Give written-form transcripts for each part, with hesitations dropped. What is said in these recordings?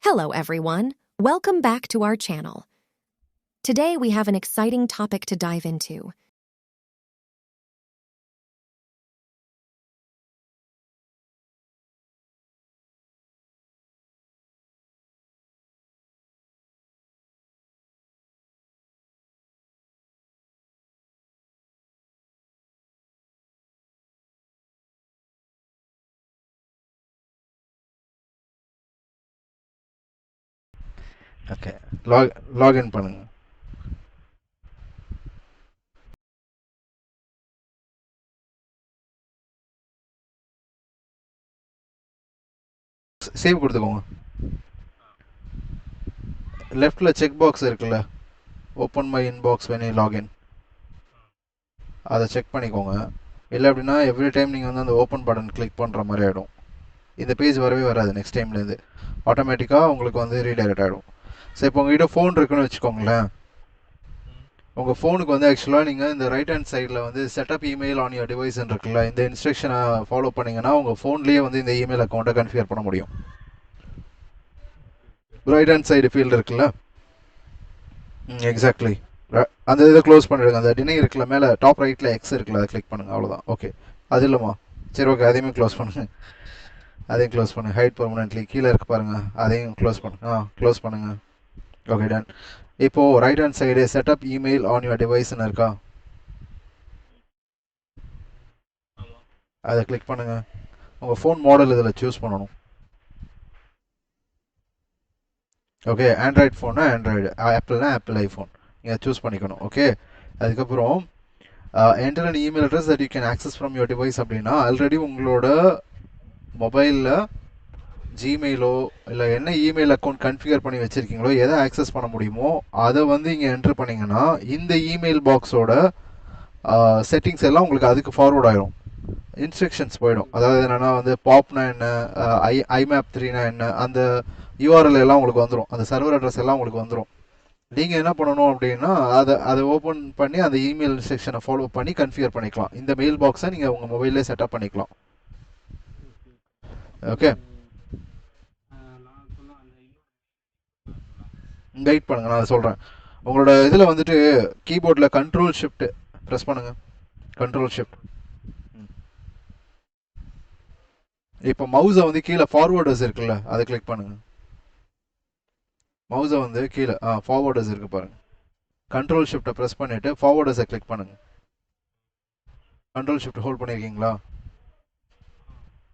Hello everyone, welcome back to our channel. Today we have an exciting topic to dive into. Okay login பண்ணுங்க. Save கொடுத்துக்கோங்க. லெஃப்டில் check box இருக்குல்ல, open my inbox when you login, அதை check பண்ணிக்கோங்க. இல்லை அப்படின்னா every time நீங்கள் வந்து அந்த ஓப்பன் பட்டன் கிளிக் பண்ணுற மாதிரி ஆகிடும். இந்த பேஜ் வரவே வராது. நெக்ஸ்ட் டைம்லேருந்து ஆட்டோமேட்டிக்காக உங்களுக்கு வந்து ரீடைரக்ட் ஆகிடும். ஸோ இப்போ உங்கள்கிட்ட ஃபோன் இருக்குன்னு வச்சுக்கோங்களேன். உங்கள் ஃபோனுக்கு வந்து ஆக்சுவலாக நீங்கள் இந்த ரைட் ஹேண்ட் சைடில் வந்து setup email on your device இருக்குல்ல, இந்த இன்ஸ்ட்ரக்ஷனை ஃபாலோ பண்ணிங்கன்னா உங்கள் ஃபோன்லேயே வந்து இந்த இமெயில் அக்கௌண்ட்டை கன்ஃபிகர் பண்ண முடியும். ரைட் ஹேண்ட் சைடு ஃபீல்டு இருக்குல்ல, எக்ஸாக்ட்லி அந்த இதை க்ளோஸ் பண்ணிடுங்க. அந்த டினை இருக்குல்ல, மேலே டாப் ரைட்டில் எக்ஸ் இருக்குல்ல, அதை கிளிக் பண்ணுங்கள். அவ்வளோதான். ஓகே, அது இல்லைம்மா, சரி ஓகே, அதையுமே க்ளோஸ் பண்ணுங்கள். அதையும் க்ளோஸ் பண்ணுங்கள். ஹைட் பெர்மனென்ட்லி கீழே இருக்கு பாருங்கள், அதையும் க்ளோஸ் பண்ணுங்கள். க்ளோஸ் பண்ணுங்கள். Okay, done. இப்போது right hand side setup email on your டிவைஸ்ன்னு இருக்கா, அதை கிளிக் பண்ணுங்கள். உங்கள் ஃபோன் மாடல் இதில் சூஸ் பண்ணணும். ஓகே, ஆண்ட்ராய்டு ஃபோன்னா ஆண்ட்ராய்டு, ஆப்பிள்னா ஆப்பிள் ஐஃபோன் நீங்கள் சூஸ் பண்ணிக்கணும். ஓகே, அதுக்கப்புறம் enter an email address that you can access from your device அப்படின்னா ஆல்ரெடி உங்களோட மொபைலில் ஜிமெயிலோ இல்லை என்ன இமெயில் அக்கௌண்ட் கன்ஃபிகர் பண்ணி வச்சுருக்கீங்களோ, எதை ஆக்சஸ் பண்ண முடியுமோ அதை வந்து இங்கே என்ட்ரு பண்ணிங்கன்னா இந்த இமெயில் பாக்ஸோட செட்டிங்ஸ் எல்லாம் உங்களுக்கு அதுக்கு ஃபார்வர்ட் ஆகிடும். இன்ஸ்ட்ரக்ஷன்ஸ் போயிடும். அதாவது என்னென்னா வந்து பாப்னா என்ன, ஐமேப் 3னா என்ன, அந்த யூஆர்எல் எல்லாம் உங்களுக்கு வந்துடும். அந்த சர்வர் அட்ரஸ் எல்லாம் உங்களுக்கு வந்துடும். நீங்கள் என்ன பண்ணணும் அப்படின்னா அதை ஓப்பன் பண்ணி அந்த இமெயில் இன்ஸ்ட்ரக்ஷனை ஃபாலோ பண்ணி கன்ஃபிகர் பண்ணிக்கலாம். இந்த மெயில் பாக்ஸை நீங்கள் உங்கள் மொபைல்லே செட்டப் பண்ணிக்கலாம். ஓகே, வெயிட் பண்ணுங்க, நான் சொல்கிறேன். உங்களோட இதில் வந்துட்டு கீபோர்டில் கண்ட்ரோல் ஷிஃப்ட் ப்ரெஸ் பண்ணுங்க. Control shift. இப்போ மவுஸை வந்து கீழே ஃபார்வர்டர்ஸ் இருக்குல்ல, அதை கிளிக் பண்ணுங்க. மவுஸை வந்து கீழே ஃபார்வர்டர்ஸ் இருக்கு பாருங்க. கண்ட்ரோல் ஷிஃப்ட்டை ப்ரெஸ் பண்ணிவிட்டு ஃபார்வர்டர்ஸை கிளிக் பண்ணுங்க. கண்ட்ரோல் ஷிஃப்ட் ஹோல்ட் பண்ணியிருக்கீங்களா?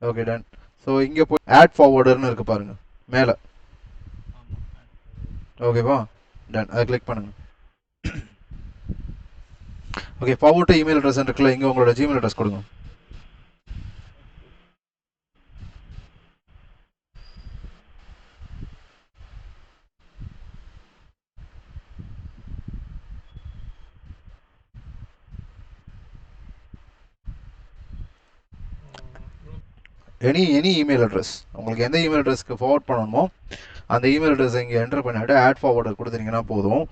Okay, done. ஸோ இங்கே போய் ஆட் ஃபார்வர்டர்னு இருக்கு பாருங்க மேலே. ஓகேவா, டன். அதை கிளிக் பண்ணுங்க. Okay, forward to email address இருக்குல்ல, இங்கே உங்களோட ஜிமெயில் அட்ரஸ் கொடுங்க. எனி இமெயில் அட்ரஸ், உங்களுக்கு எந்த இமெயில் அட்ரஸ்க்கு ஃபார்வர்ட் பண்ணணுமோ அந்த இமெயில் அட்ரஸ் இங்கே என்டர் பண்ணிவிட்டு ஆட் ஃபார்வர்டர் கொடுத்துட்டீங்கன்னா போதும்.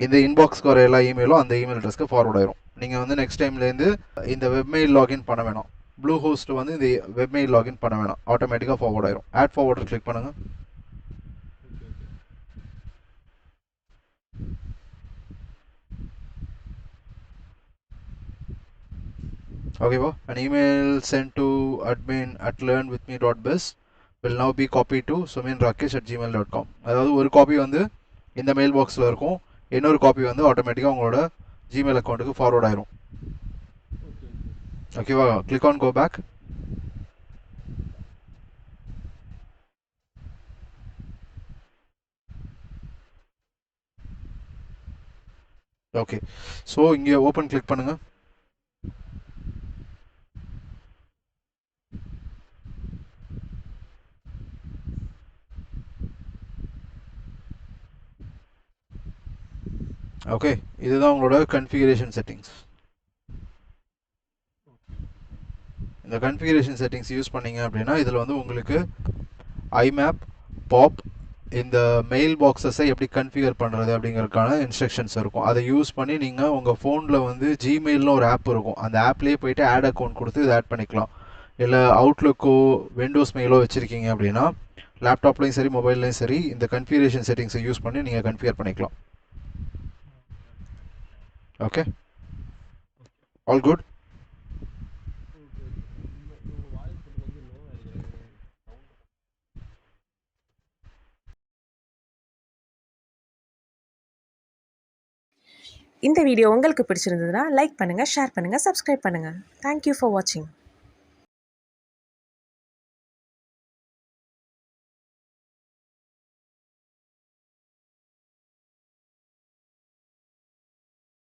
இந்த இன்பாக்ஸ்க்கு வர எல்லா இமெயிலும் அந்த இமெயில் அட்ரஸ்க்கு ஃபார்வர்ட் ஆயிரும். நீங்கள் வந்து நெக்ஸ்ட் டைம்லேருந்து இந்த வெப்மெயில் லாகின் பண்ண வேணாம். ப்ளூ ஹோஸ்ட் வந்து இந்த வெப்மெயில் லாகின் பண்ண வேணாம், ஆட்டோமேட்டிக்காக ஃபார்வர்ட் ஆயிரும். ஆட் ஃபார்வர்டர் கிளிக் பண்ணுங்கள். ஓகேவா, an email sent to admin@learnwithme.biz will now be copied to suminrakesh@gmail.com. அதாவது ஒரு காப்பி வந்து இந்த மெயில் பாக்ஸில் இருக்கும், இன்னொரு காப்பி வந்து ஆட்டோமேட்டிக்காக உங்களோட ஜிமெயில் அக்கௌண்ட்டுக்கு ஃபார்வர்ட் ஆயிரும். ஓகேவா, click on go back. Okay, so இங்கே ஓப்பன் கிளிக் பண்ணுங்கள். ஓகே, இதுதான் உங்களோட கன்ஃபிகரேஷன் செட்டிங்ஸ். இந்த கன்ஃபிகரேஷன் செட்டிங்ஸ் யூஸ் பண்ணீங்க அப்படின்னா இதில் வந்து உங்களுக்கு ஐமேப், பாப், இந்த மெயில் பாக்ஸஸை எப்படி கன்ஃபிகர் பண்ணுறது அப்படிங்கிறதுக்கான இன்ஸ்ட்ரக்ஷன்ஸ் இருக்கும். அதை யூஸ் பண்ணி நீங்கள் உங்கள் ஃபோனில் வந்து ஜிமெயில்னு ஒரு ஆப் இருக்கும், அந்த ஆப்லேயே போய்ட்டு ஆட் அக்கௌண்ட் கொடுத்து இதை ஆட் பண்ணிக்கலாம். இல்லை அவுட்லுக்கோ விண்டோஸ் மெயிலோ வச்சுருக்கீங்க அப்படின்னா லேப்டாப்லையும் சரி மொபைல்லையும் சரி இந்த கன்ஃபிகரேஷன் செட்டிங்ஸை யூஸ் பண்ணி நீங்கள் கன்ஃபிகர் பண்ணிக்கலாம். Okay, all good. இந்த வீடியோ உங்களுக்கு பிடிச்சிருந்ததுன்னா லைக் பண்ணுங்கள், ஷேர் பண்ணுங்கள், சப்ஸ்கிரைப் பண்ணுங்கள். தேங்க்யூ ஃபார் வாட்சிங்.